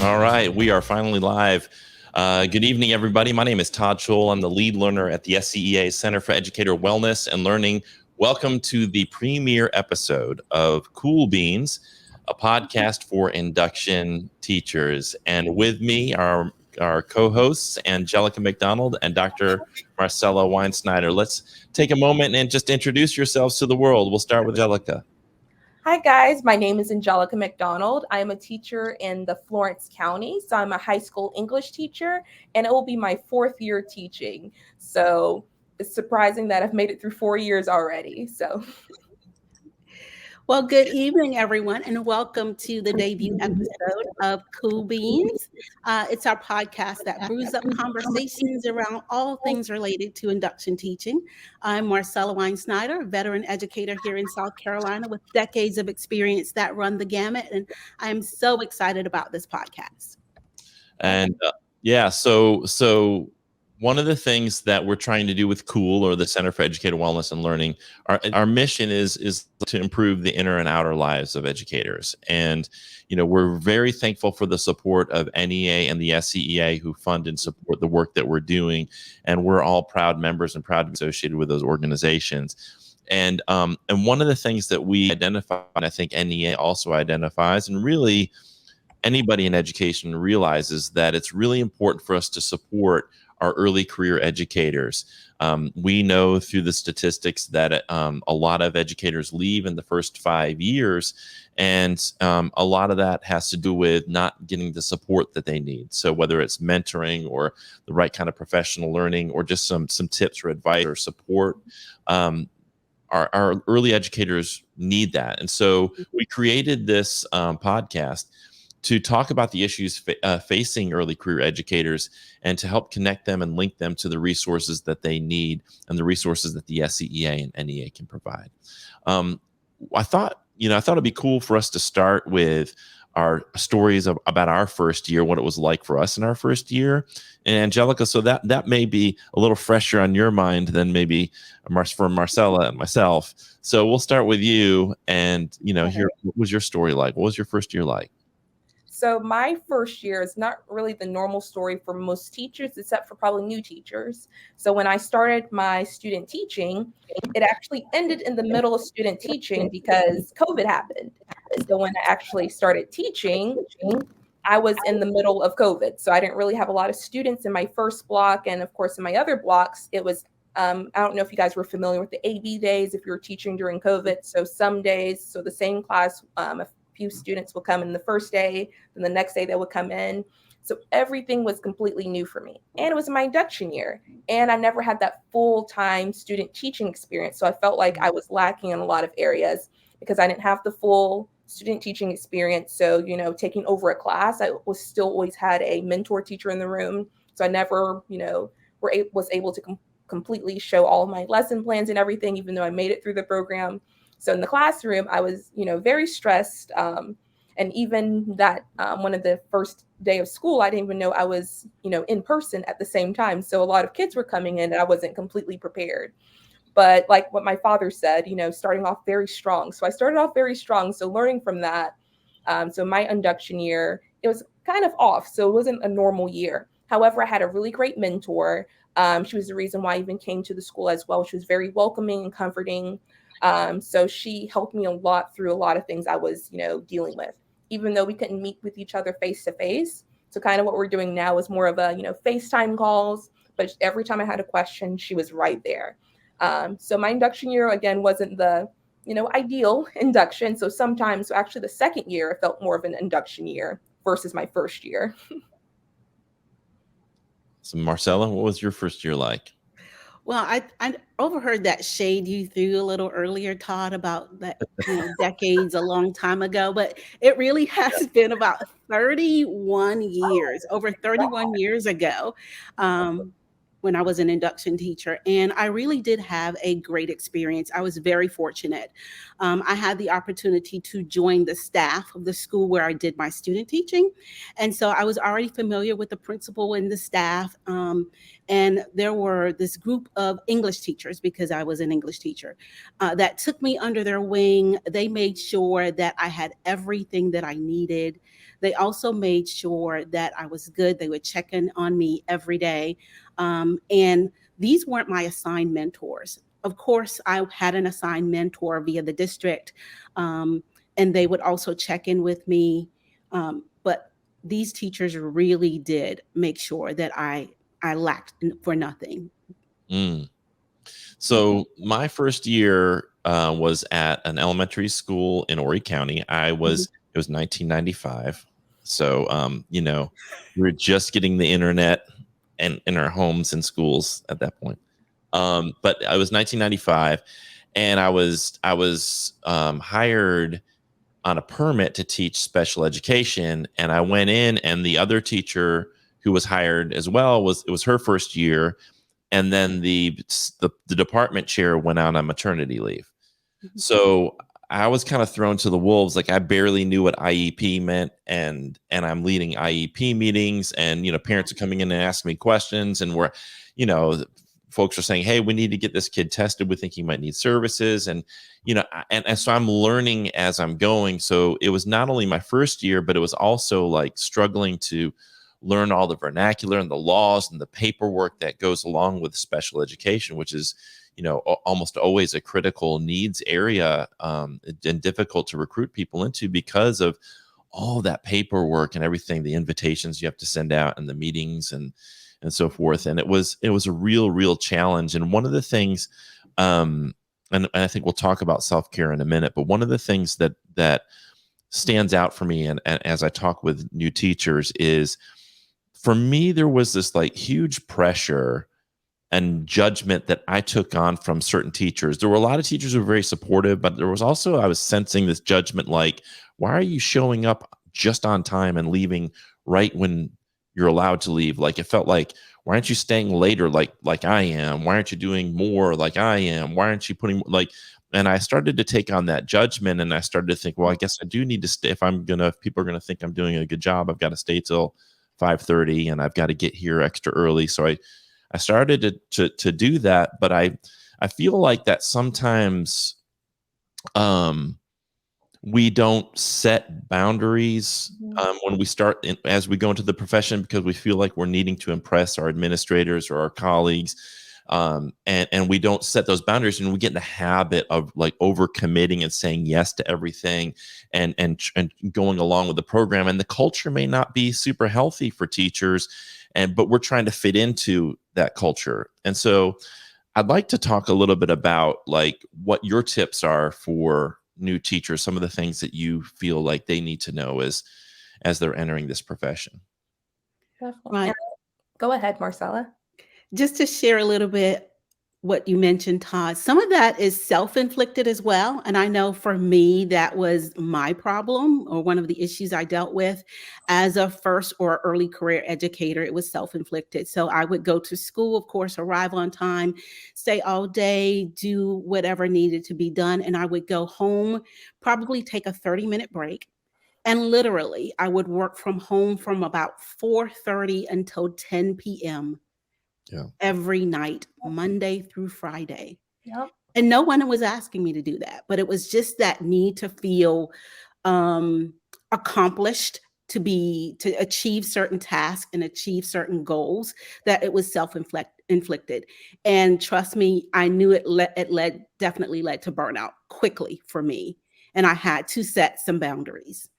All right, we are finally live. Good evening, everybody. My name is Todd Scholl. I'm the lead learner at the SCEA Center for Educator Wellness and Learning. Welcome to the premiere episode of Cool Beans, a podcast for induction teachers. And with me are our co-hosts, Angelica McDonald and Dr. Marcella Wine-Snyder. Let's take a moment and just introduce yourselves to the world. We'll start with Angelica. Hi guys, my name is Angelica McDonald. I am a teacher in the Florence County. So I'm a high school English teacher and it will be my 4th year teaching. So it's surprising that I've made it through 4 years already. Well, good evening, everyone, and welcome to the debut episode of Cool Beans. It's our podcast that brews up conversations around all things related to induction teaching. I'm Marcella Wine-Snyder, veteran educator here in South Carolina with decades of experience that run the gamut, and I'm so excited about this podcast. And so one of the things that we're trying to do with CEWL, or the Center for Educator Wellness and Learning, our mission is to improve the inner and outer lives of educators. And, we're very thankful for the support of NEA and the SCEA who fund and support the work that we're doing. And we're all proud members and proud to be associated with those organizations. And one of the things that we identify, and I think NEA also identifies, and really anybody in education realizes, that it's really important for us to support our early career educators. We know through the statistics that a lot of educators leave in the first 5 years, and a lot of that has to do with not getting the support that they need. So whether it's mentoring or the right kind of professional learning, or just some tips or advice or support, our early educators need that. And so we created this podcast to talk about the issues facing early career educators, and to help connect them and link them to the resources that they need and the resources that the SCEA and NEA can provide. I thought it'd be cool for us to start with our stories about our first year, what it was like for us in our first year. And Angelica, so that may be a little fresher on your mind than maybe for Marcella and myself. So we'll start with you, and here, what was your story like? What was your first year like? So my first year is not really the normal story for most teachers, except for probably new teachers. So when I started my student teaching, it actually ended in the middle of student teaching because COVID happened. So when I actually started teaching, I was in the middle of COVID. So I didn't really have a lot of students in my first block. And of course, in my other blocks, it was, I don't know if you guys were familiar with the AB days, if you were teaching during COVID. So some days, so the same class, few students will come in the first day, and the next day they would come in. So everything was completely new for me. And it was my induction year. And I never had that full-time student teaching experience. So I felt like I was lacking in a lot of areas because I didn't have the full student teaching experience. So, taking over a class, I was still always had a mentor teacher in the room. So I never, was able to completely show all of my lesson plans and everything, even though I made it through the program. So in the classroom, I was, very stressed. And even that one of the first day of school, I didn't even know I was, in person at the same time. So a lot of kids were coming in and I wasn't completely prepared. But like what my father said, starting off very strong. So I started off very strong. So learning from that. So my induction year, it was kind of off. So it wasn't a normal year. However, I had a really great mentor. She was the reason why I even came to the school as well. She was very welcoming and comforting. So she helped me a lot through a lot of things I was, dealing with, even though we couldn't meet with each other face to face. So kind of what we're doing now is more of a, FaceTime calls, but every time I had a question, she was right there. So my induction year, again, wasn't the, ideal induction. So actually the second year, it felt more of an induction year versus my first year. So Marcella, what was your first year like? Well, I overheard that shade you threw a little earlier, Todd, about that, decades, a long time ago, but it really has been about 31 years, over 31 years ago, when I was an induction teacher. And I really did have a great experience. I was very fortunate. I had the opportunity to join the staff of the school where I did my student teaching. And so I was already familiar with the principal and the staff. And there were this group of English teachers, because I was an English teacher, that took me under their wing. They made sure that I had everything that I needed. They also made sure that I was good. They would check in on me every day. And these weren't my assigned mentors. Of course, I had an assigned mentor via the district, and they would also check in with me. But these teachers really did make sure that I lacked for nothing. Mm. So my first year was at an elementary school in Horry County. It was 1995. So, we were just getting the internet and in our homes and schools at that point. But it was 1995, and I was hired on a permit to teach special education. And I went in, and the other teacher who was hired as well it was her first year. And then the department chair went out on maternity leave. So I was kind of thrown to the wolves. Like, I barely knew what IEP meant, and I'm leading IEP meetings, and parents are coming in and asking me questions, and folks are saying, "Hey, we need to get this kid tested. We think he might need services," and and so I'm learning as I'm going. So it was not only my first year, but it was also like struggling to learn all the vernacular and the laws and the paperwork that goes along with special education, which is almost always a critical needs area, and difficult to recruit people into because of all that paperwork and everything, the invitations you have to send out and the meetings and so forth. And it was a real challenge. And one of the things, and I think we'll talk about self-care in a minute, but one of the things that stands out for me, and as I talk with new teachers, is, for me, there was this like huge pressure and judgment that I took on from certain teachers. There were a lot of teachers who were very supportive, but there was also, I was sensing this judgment, like, why are you showing up just on time and leaving right when you're allowed to leave? Like, it felt like, why aren't you staying later like I am? Why aren't you doing more like I am? Why aren't you putting like, and I started to take on that judgment, and I started to think, well, I guess I do need to stay. If people are gonna think I'm doing a good job, I've got to stay till 5:30, and I've got to get here extra early. So I started to do that, but I feel like that sometimes we don't set boundaries when we start as we go into the profession, because we feel like we're needing to impress our administrators or our colleagues, and we don't set those boundaries, and we get in the habit of like overcommitting and saying yes to everything, and going along with the program. And the culture may not be super healthy for teachers, but we're trying to fit into that culture. And so I'd like to talk a little bit about like what your tips are for new teachers, some of the things that you feel like they need to know as they're entering this profession. Definitely. Right. Go ahead, Marcella. Just to share a little bit what you mentioned, Todd, some of that is self-inflicted as well. And I know for me, that was my problem, or one of the issues I dealt with as a first or early career educator. It was self-inflicted. So I would go to school, of course, arrive on time, stay all day, do whatever needed to be done. And I would go home, probably take a 30-minute break. And literally, I would work from home from about 4:30 until 10 p.m. Yeah. every night, Monday through Friday. Yep. And no one was asking me to do that, but it was just that need to feel accomplished, to achieve certain tasks and achieve certain goals, that it was self-inflicted. And trust me, I knew it definitely led to burnout quickly for me. And I had to set some boundaries.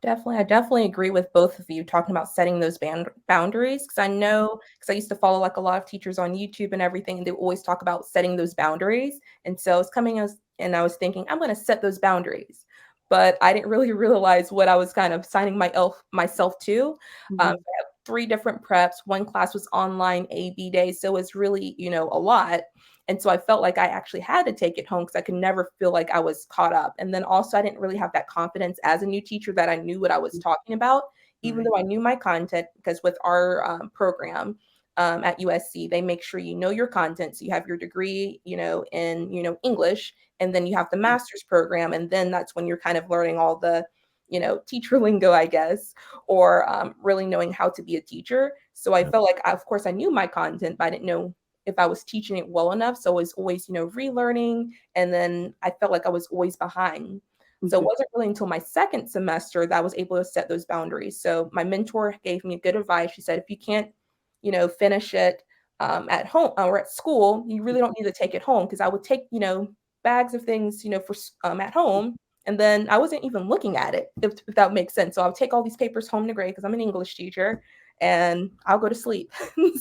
Definitely. I definitely agree with both of you talking about setting those boundaries, because I know, because I used to follow like a lot of teachers on YouTube and everything, and they always talk about setting those boundaries. And so it's coming as, and I was thinking, I'm going to set those boundaries, but I didn't really realize what I was kind of signing myself to. I have 3 different preps. One class was online AB day, so it's really, a lot. And so I felt like I actually had to take it home because I could never feel like I was caught up. And then also I didn't really have that confidence as a new teacher that I knew what I was talking about, even though I knew my content, because with our program at USC, they make sure you know your content. So you have your degree, in English, and then you have the master's program. And then that's when you're kind of learning all the, teacher lingo, I guess, or really knowing how to be a teacher. So I felt like, of course, I knew my content, but I didn't know if I was teaching it well enough. So I was always, relearning. And then I felt like I was always behind. So it Mhm. wasn't really until my second semester that I was able to set those boundaries. So my mentor gave me good advice. She said, if you can't, finish it at home or at school, you really don't need to take it home. Because I would take, bags of things, for at home, and then I wasn't even looking at it, if that makes sense. So I'll take all these papers home to grade because I'm an English teacher, and I'll go to sleep.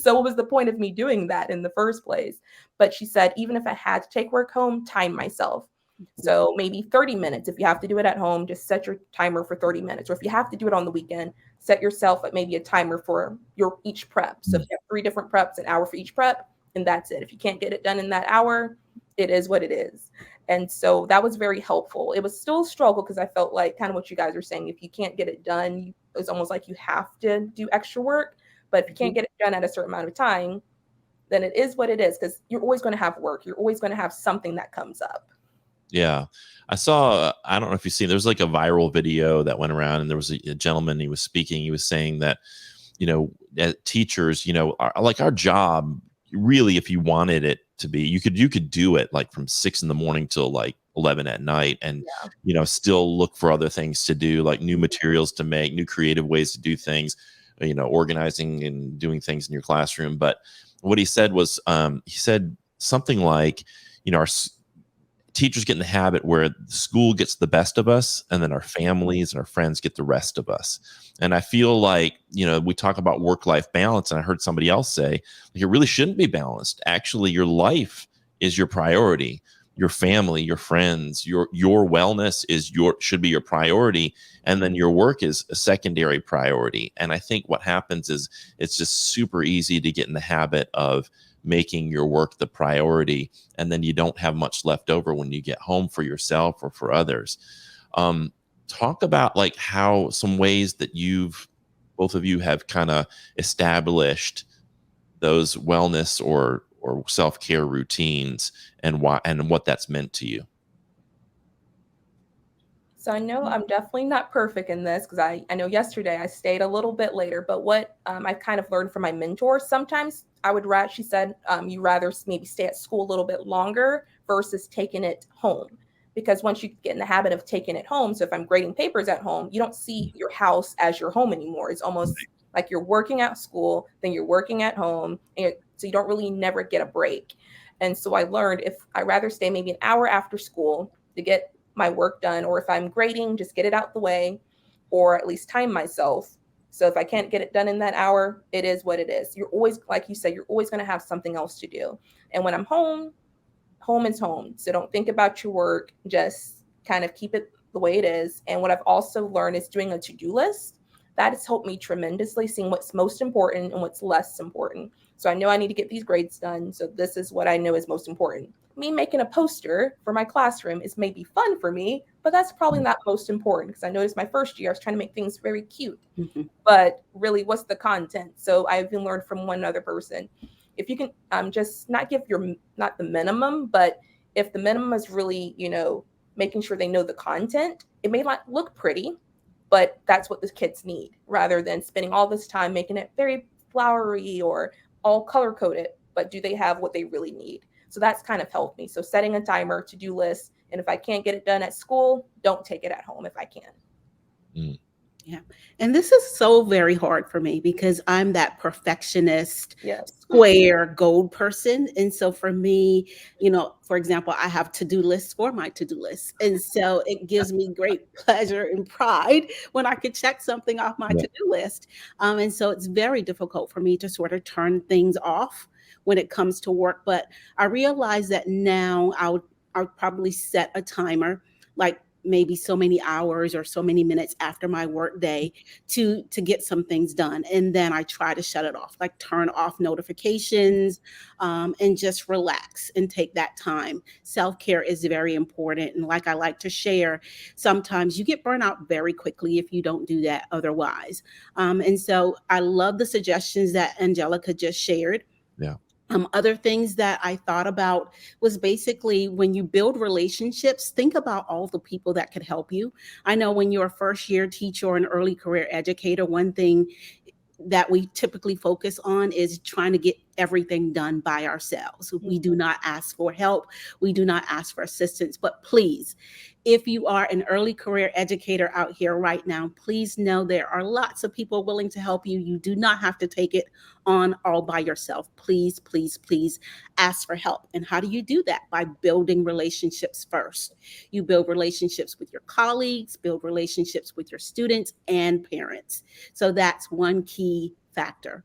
So what was the point of me doing that in the first place? But she said, even if I had to take work home, time myself. So maybe 30 minutes. If you have to do it at home, just set your timer for 30 minutes. Or if you have to do it on the weekend, set yourself at maybe a timer for your each prep. So if you have 3 different preps, an hour for each prep, and that's it. If you can't get it done in that hour, it is what it is. And so that was very helpful. It was still a struggle because I felt like kind of what you guys are saying. If you can't get it done, it's almost like you have to do extra work. But if you can't get it done at a certain amount of time, then it is what it is, because you're always going to have work. You're always going to have something that comes up. Yeah. I saw, I don't know if you've seen, there's like a viral video that went around, and there was a gentleman, he was speaking, he was saying that, teachers, like our job, really, if you wanted it to be, you could do it like from 6 in the morning till like 11 at night, and, still look for other things to do, like new materials to make, new creative ways to do things, organizing and doing things in your classroom. But what he said was, he said something like, our teachers get in the habit where the school gets the best of us, and then our families and our friends get the rest of us. And I feel like, we talk about work-life balance, and I heard somebody else say, like, it really shouldn't be balanced. Actually, your life is your priority. Your family, your friends, your wellness should be your priority, and then your work is a secondary priority. And I think what happens is it's just super easy to get in the habit of making your work the priority, and then you don't have much left over when you get home for yourself or for others. Talk about like how some ways that both of you have kind of established those wellness or self-care routines, and why and what that's meant to you. So I know I'm definitely not perfect in this, because I know yesterday I stayed a little bit later, but what I've kind of learned from my mentor, sometimes I would rather, she said, you rather maybe stay at school a little bit longer versus taking it home. Because once you get in the habit of taking it home, so if I'm grading papers at home, you don't see your house as your home anymore. It's almost like you're working at school, then you're working at home, and so you don't really never get a break. And so I learned, if I rather stay maybe an hour after school to get my work done, or if I'm grading, just get it out the way, or at least time myself. So if I can't get it done in that hour, it is what it is. You're always, like you said, you're always going to have something else to do. And when I'm home, home is home. So don't think about your work, just kind of keep it the way it is. And what I've also learned is doing a to-do list. That has helped me tremendously, seeing what's most important and what's less important. So I know I need to get these grades done. So this is what I know is most important. Me making a poster for my classroom is maybe fun for me, but that's probably not most important, because I noticed my first year I was trying to make things very cute. But really, what's the content? So I even learned from one other person, if you can just not give not the minimum, but if the minimum is really, making sure they know the content, it may not look pretty, but that's what the kids need, rather than spending all this time making it very flowery or all color coded. But do they have what they really need? So that's kind of helped me. So setting a timer, to-do list, and if I can't get it done at school, don't take it at home if I can. Mm. Yeah. And this is so very hard for me because I'm that perfectionist, Yes. square gold person. And so for me, for example, I have to-do lists for my to-do list. And so it gives me great pleasure and pride when I could check something off my Yeah. to-do list. And so it's very difficult for me to sort of turn things off when it comes to work. But I realize that now I'll probably set a timer, like maybe so many hours or so many minutes after my work day to get some things done. And then I try to shut it off, like turn off notifications, and just relax and take that time. Self-care is very important. And like I like to share, sometimes you get burnt out very quickly if you don't do that otherwise. And so I love the suggestions that Angelica just shared. Yeah. Other things that I thought about was basically, when you build relationships, think about all the people that could help you. I know when you're a first year teacher or an early career educator, one thing that we typically focus on is trying to get everything done by ourselves. We do not ask for help. We do not ask for assistance. But please, if you are an early career educator out here right now, please know there are lots of people willing to help you. You do not have to take it on all by yourself. Please, please, please ask for help. And how do you do that? By building relationships first. You build relationships with your colleagues, build relationships with your students and parents. So that's one key factor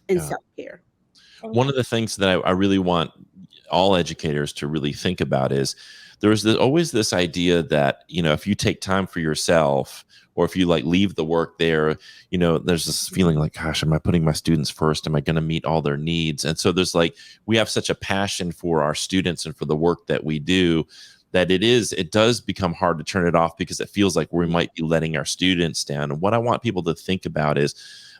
in self-care. One of the things that I really want all educators to really think about is there's always this idea that, you know, if you take time for yourself, or if you like leave the work there, you know, there's this feeling like, gosh, am I putting my students first? Am I going to meet all their needs? And so there's like, we have such a passion for our students and for the work that we do, that it does become hard to turn it off, because it feels like we might be letting our students down. And what I want people to think about is,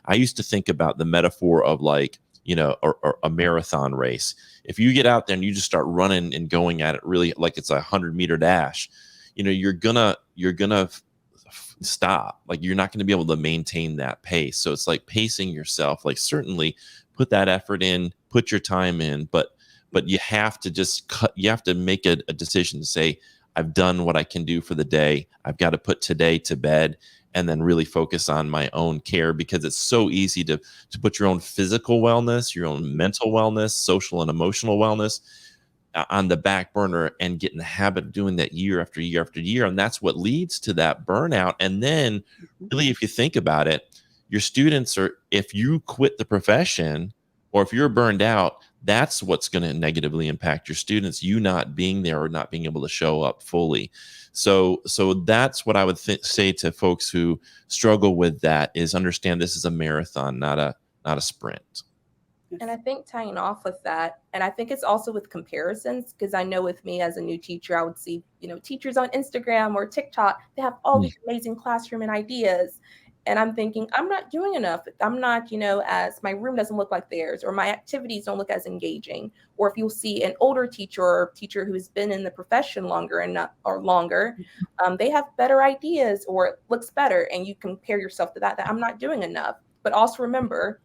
I used to think about the metaphor of like, you know, or a marathon race. If you get out there and you just start running and going at it really like it's a 100-meter dash, you know, you're gonna stop. Like, you're not going to be able to maintain that pace. So it's like pacing yourself. Like, certainly put that effort in, put your time in, but you have to just you have to make a decision to say, I've done what I can do for the day. I've got to put today to bed, and then really focus on my own care, because it's so easy to put your own physical wellness, your own mental wellness, social and emotional wellness on the back burner, and get in the habit of doing that year after year after year. And that's what leads to that burnout. And then really, if you think about it, your students are, if you quit the profession, or if you're burned out, that's what's going to negatively impact your students, you not being there or not being able to show up fully. So that's what I would say to folks who struggle with that, is understand this is a marathon, not a sprint. And I think tying off with that, and I think it's also with comparisons, because I know with me as a new teacher, I would see, you know, teachers on Instagram or TikTok, they have all these amazing classroom and ideas. And I'm thinking, I'm not doing enough. I'm not, you know, as my room doesn't look like theirs, or my activities don't look as engaging. Or if you'll see an older teacher or teacher who's been in the profession longer they have better ideas, or it looks better. And you compare yourself to that I'm not doing enough. But also remember,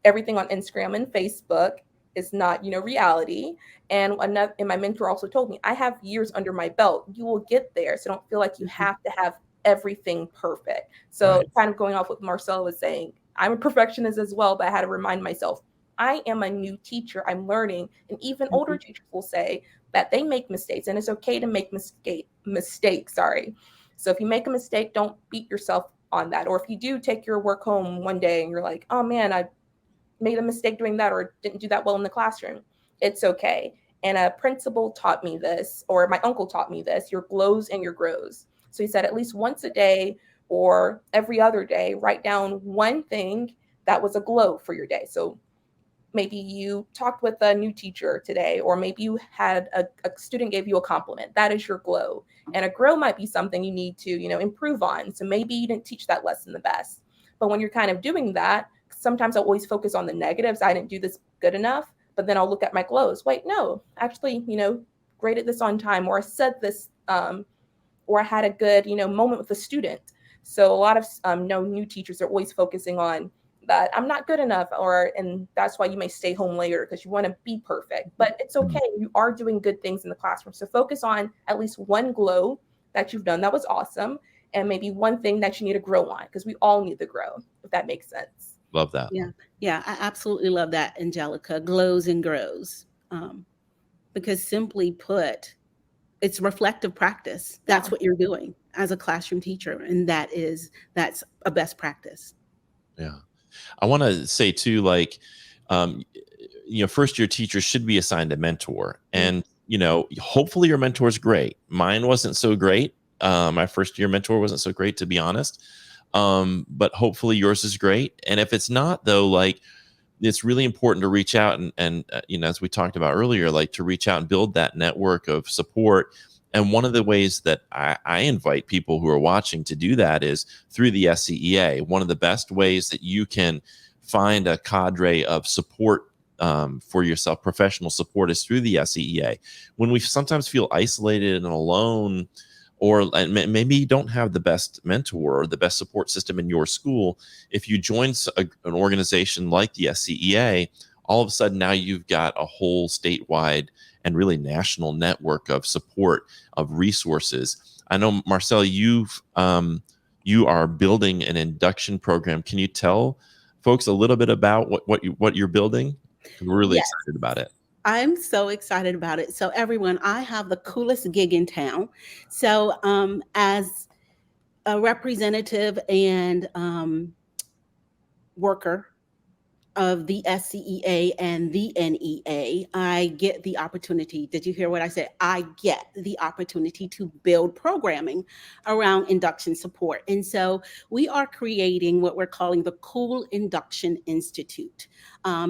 everything on Instagram and Facebook is not, you know, reality. And my mentor also told me, I have years under my belt. You will get there. So don't feel like you have to have everything perfect. So kind of going off what Marcella was saying, I'm a perfectionist as well, but I had to remind myself, I am a new teacher. I'm learning. And even older teachers will say that they make mistakes, and it's okay to make mistakes. So if you make a mistake, don't beat yourself on that. Or if you do take your work home one day and you're like, oh man, I made a mistake doing that, or didn't do that well in the classroom, it's okay. And a principal taught me this, or my uncle taught me this, your glows and your grows. So he said, at least once a day or every other day, write down one thing that was a glow for your day. So maybe you talked with a new teacher today, or maybe you had a student gave you a compliment. That is your glow. And a grow might be something you need to, you know, improve on. So maybe you didn't teach that lesson the best. But when you're kind of doing that, sometimes I always focus on the negatives. I didn't do this good enough, but then I'll look at my glows. Wait, no, actually, you know, graded this on time, or I said this, or I had a good, you know, moment with a student. So a lot of new teachers are always focusing on that I'm not good enough, and that's why you may stay home later, because you want to be perfect. But it's okay. You are doing good things in the classroom. So focus on at least one glow that you've done that was awesome, and maybe one thing that you need to grow on, because we all need to grow, if that makes sense. Love that. Yeah, I absolutely love that, Angelica. Glows and grows. Because simply put, it's reflective practice. That's what you're doing as a classroom teacher. And that's a best practice. Yeah. I want to say too, like, you know, first year teachers should be assigned a mentor, and, you know, hopefully your mentor is great. Mine wasn't so great. My first year mentor wasn't so great, to be honest. But hopefully yours is great. And if it's not, though, like, it's really important to reach out and you know, as we talked about earlier, like, to reach out and build that network of support. And one of the ways that I invite people who are watching to do that is through the SCEA. One of the best ways that you can find a cadre of support for yourself, professional support, is through the SCEA. When we sometimes feel isolated and alone, or maybe you don't have the best mentor or the best support system in your school. If you join an organization like the SCEA, all of a sudden now you've got a whole statewide and really national network of support, of resources. I know, Marcella, you are building an induction program. Can you tell folks a little bit about what you're building? We're really Yes. excited about it. I'm so excited about it. So everyone, I have the coolest gig in town. So as a representative and worker of the SCEA and the NEA, I get the opportunity. Did you hear what I said? I get the opportunity to build programming around induction support. And so we are creating what we're calling the Cool Induction Institute.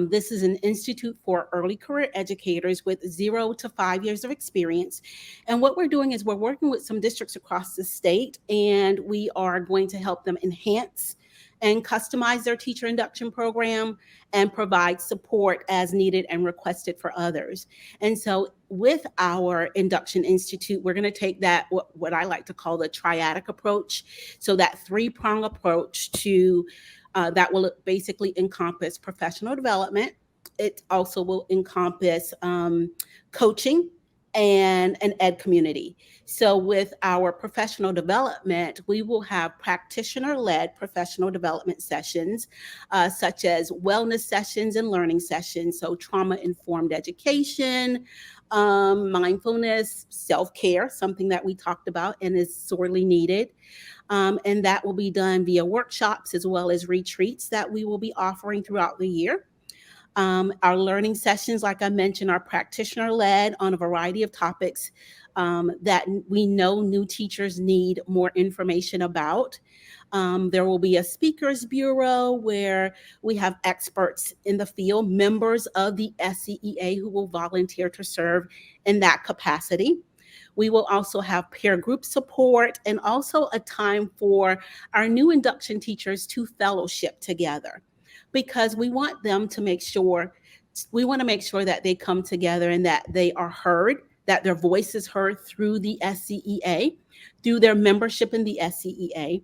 This is an institute for early career educators with 0 to 5 years of experience. And what we're doing is we're working with some districts across the state, and we are going to help them enhance and customize their teacher induction program and provide support as needed and requested for others. And so with our Induction Institute, we're going to take that, what I like to call the triadic approach. So that 3-prong approach to that will basically encompass professional development. It also will encompass coaching and an ed community. So with our professional development, we will have practitioner-led professional development sessions, such as wellness sessions and learning sessions. So trauma-informed education, mindfulness, self-care, something that we talked about and is sorely needed. And that will be done via workshops as well as retreats that we will be offering throughout the year. Our learning sessions, like I mentioned, are practitioner-led on a variety of topics that we know new teachers need more information about. There will be a speakers bureau where we have experts in the field, members of the SCEA who will volunteer to serve in that capacity. We will also have peer group support and also a time for our new induction teachers to fellowship together, because we want them to make sure, we want to make sure that they come together and that they are heard, that their voice is heard through the SCEA, through their membership in the SCEA,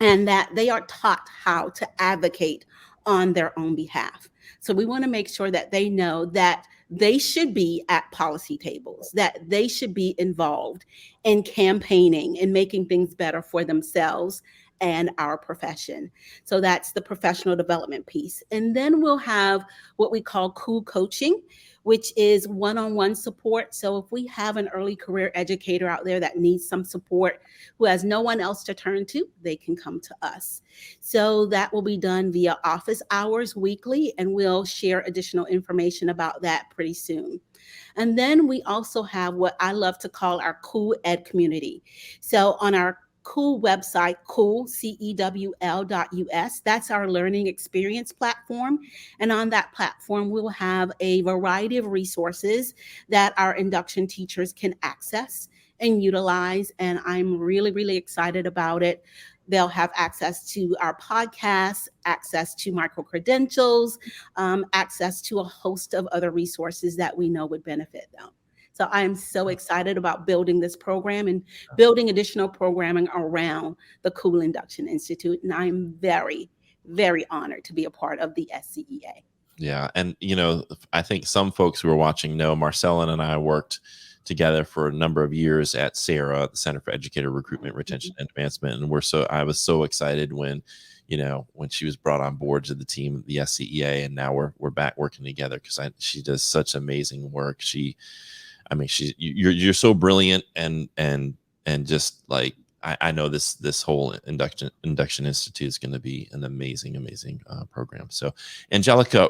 and that they are taught how to advocate on their own behalf. So we want to make sure that they know that they should be at policy tables, that they should be involved in campaigning and making things better for themselves and our profession. So that's the professional development piece. And then we'll have what we call cool coaching, which is one-on-one support. So if we have an early career educator out there that needs some support, who has no one else to turn to, they can come to us. So that will be done via office hours weekly, and we'll share additional information about that pretty soon. And then we also have what I love to call our Cool Ed community. So on our Cool website, cool, CEWL.us. That's our learning experience platform. And on that platform, we will have a variety of resources that our induction teachers can access and utilize. And I'm really, really excited about it. They'll have access to our podcasts, access to micro-credentials, access to a host of other resources that we know would benefit them. So I am so excited about building this program and building additional programming around the Cool Induction Institute. And I'm very, very honored to be a part of the SCEA. Yeah. And, I think some folks who are watching know Marcella and I worked together for a number of years at SARA, the Center for Educator Recruitment, Retention, and Advancement. And I was so excited when she was brought on board to the team at the SCEA, and now we're back working together because she does such amazing work. You're so brilliant, and just like I know this whole Induction Institute is going to be an amazing program. So, Angelica,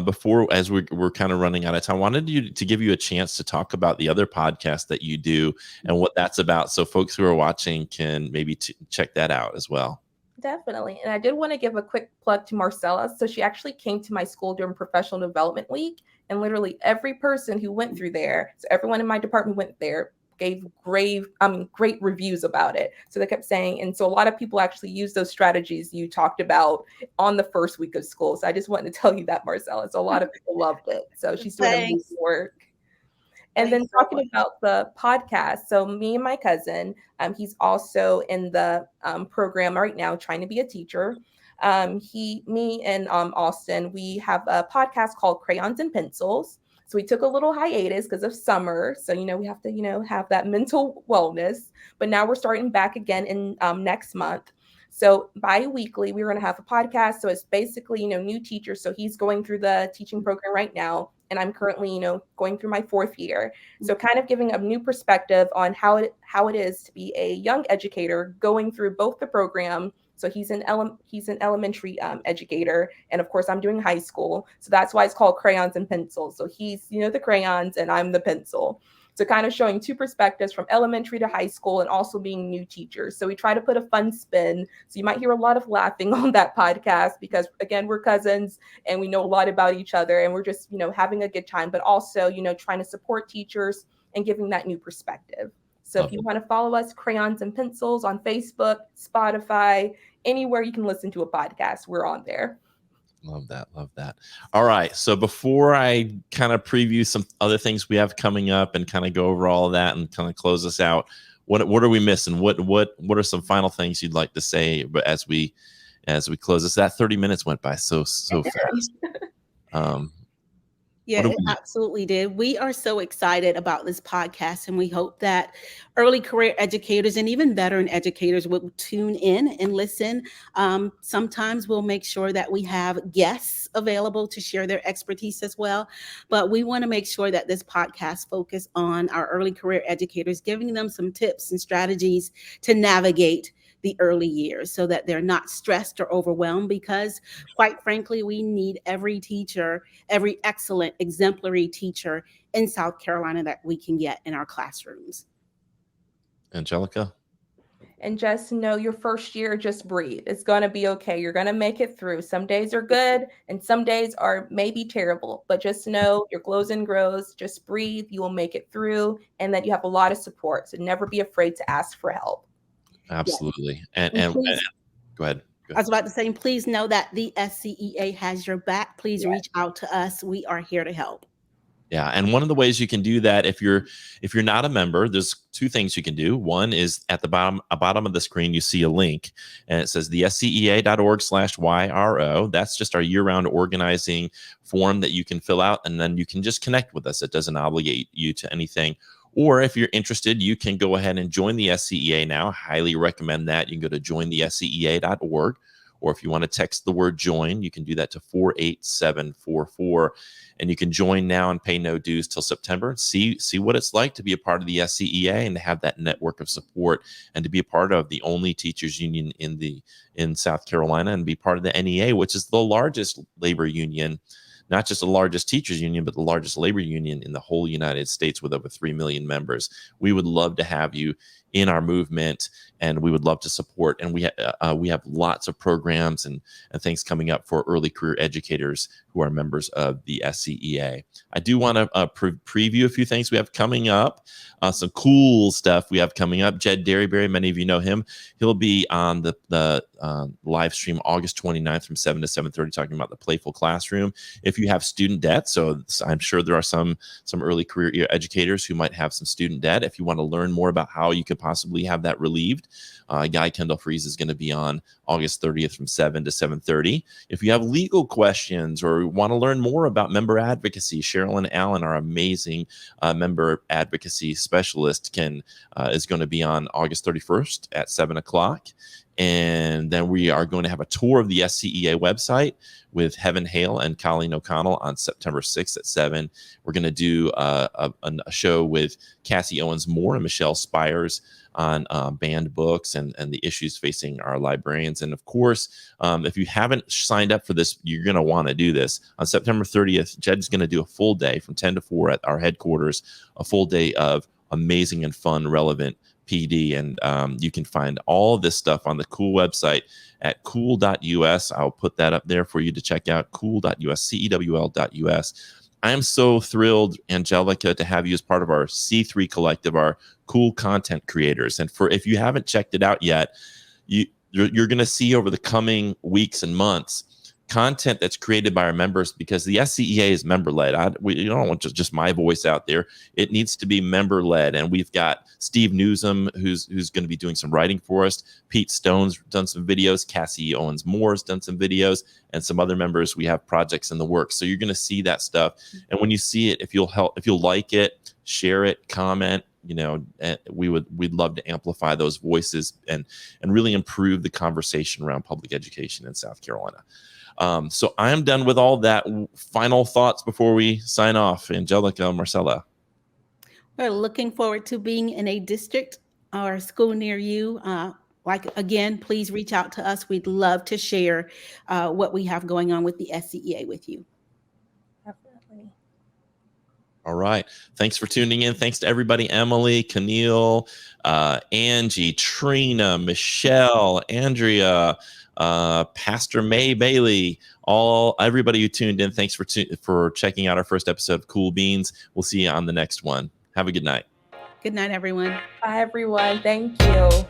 before, as we're kind of running out of time, I wanted to give you a chance to talk about the other podcast that you do and what that's about, so folks who are watching can maybe check that out as well. Definitely. And I did want to give a quick plug to Marcella. So she actually came to my school during Professional Development Week, and literally every person who went through there, so everyone in my department went there, gave great reviews about it. So they kept saying, and so a lot of people actually use those strategies you talked about on the first week of school. So I just wanted to tell you that, Marcella. So a lot of people loved it. So she's doing amazing work. And then Thanks so talking much. about the podcast, so me and my cousin, he's also in the program right now, trying to be a teacher. Me and Austin, we have a podcast called Crayons and Pencils. So we took a little hiatus because of summer. So, we have to, have that mental wellness. But now we're starting back again in next month. So bi-weekly, we're going to have a podcast. So it's basically, new teachers. So he's going through the teaching program right now. And I'm currently, going through my 4th year. So kind of giving a new perspective on how it is to be a young educator going through both the program. So he's an elementary educator, and of course I'm doing high school. So that's why it's called Crayons and Pencils. So he's the crayons and I'm the pencil. So kind of showing two perspectives from elementary to high school and also being new teachers. So we try to put a fun spin. So you might hear a lot of laughing on that podcast because again, we're cousins and we know a lot about each other and we're just, having a good time, but also, trying to support teachers and giving that new perspective. So if you want to follow us, Crayons and Pencils on Facebook, Spotify, anywhere you can listen to a podcast, we're on there. Love that. Love that. All right. So before I kind of preview some other things we have coming up and kind of go over all of that and kind of close us out, what are we missing? What are some final things you'd like to say as we close this? That 30 minutes went by so fast. Yeah, it absolutely did. We are so excited about this podcast, and we hope that early career educators and even veteran educators will tune in and listen. Sometimes we'll make sure that we have guests available to share their expertise as well. But we want to make sure that this podcast focuses on our early career educators, giving them some tips and strategies to navigate the early years so that they're not stressed or overwhelmed, because quite frankly, we need every teacher, every excellent exemplary teacher in South Carolina that we can get in our classrooms. Angelica? And just know your first year, just breathe. It's going to be okay. You're going to make it through. Some days are good and some days are maybe terrible, but just know your glows and grows. Just breathe. You will make it through, and that you have a lot of support. So never be afraid to ask for help. Absolutely. And go ahead. I was about to say, please know that the SCEA has your back. Please reach out to us. We are here to help. Yeah, and one of the ways you can do that, if you're not a member, there's two things you can do. One is at the bottom of the screen, you see a link, and it says the scea.org/YRO. That's just our year-round organizing form that you can fill out, and then you can just connect with us. It doesn't obligate you to anything. Or if you're interested, you can go ahead and join the SCEA now. Highly recommend that. You can go to jointhescea.org. Or if you want to text the word join, you can do that to 48744. And you can join now and pay no dues till September and see what it's like to be a part of the SCEA and to have that network of support and to be a part of the only teachers union in South Carolina and be part of the NEA, which is the largest labor union, not just the largest teachers union, but the largest labor union in the whole United States with over 3 million members. We would love to have you in our movement, and we would love to support. And we have lots of programs and things coming up for early career educators who are members of the SCEA. I do want to preview a few things we have coming up, some cool stuff we have coming up. Jed Derryberry, many of you know him. He'll be on the live stream August 29th from 7 to 7:30 talking about the playful classroom. If you have student debt, so I'm sure there are some early career educators who might have some student debt. If you want to learn more about how you could possibly have that relieved, Guy Kendall Freeze is going to be on August 30th from 7 to 7:30. If you have legal questions or want to learn more about member advocacy, Cheryl and Alan, our amazing member advocacy specialist, is going to be on August 31st at 7 o'clock. And then we are going to have a tour of the SCEA website with Heaven Hale and Colleen O'Connell on September 6th at 7. We're going to do a show with Cassie Owens-Moore and Michelle Spires on banned books and the issues facing our librarians. And of course, if you haven't signed up for this, you're going to want to do this. On September 30th, Jed's going to do a full day from 10 to 4 at our headquarters, a full day of amazing and fun, relevant PD. And you can find all of this stuff on the CEWL website at cool.us. I'll put that up there for you to check out, cool.us, CEWL.us. I am so thrilled, Angelica, to have you as part of our C3 collective, our CEWL content creators. And if you haven't checked it out yet, you're going to see over the coming weeks and months content that's created by our members, because the SCEA is member-led. You don't want just my voice out there. It needs to be member-led. And we've got Steve Newsom, who's going to be doing some writing for us. Pete Stone's done some videos. Cassie Owens-Moore's done some videos. And some other members, we have projects in the works. So you're going to see that stuff. And when you see it, if you'll like it, share it, comment, we'd love to amplify those voices and really improve the conversation around public education in South Carolina. So I'm done with all that. Final thoughts before we sign off. Angelica, Marcella. We're looking forward to being in a district or a school near you. Again, please reach out to us. We'd love to share what we have going on with the SCEA with you. Definitely. All right. Thanks for tuning in. Thanks to everybody. Emily, Keneal, Angie, Trina, Michelle, Andrea, Pastor May Bailey, everybody who tuned in. Thanks for checking out our first episode of Cool Beans. We'll see you on the next one. Have a good night. Good night, everyone. Bye, everyone. Thank you.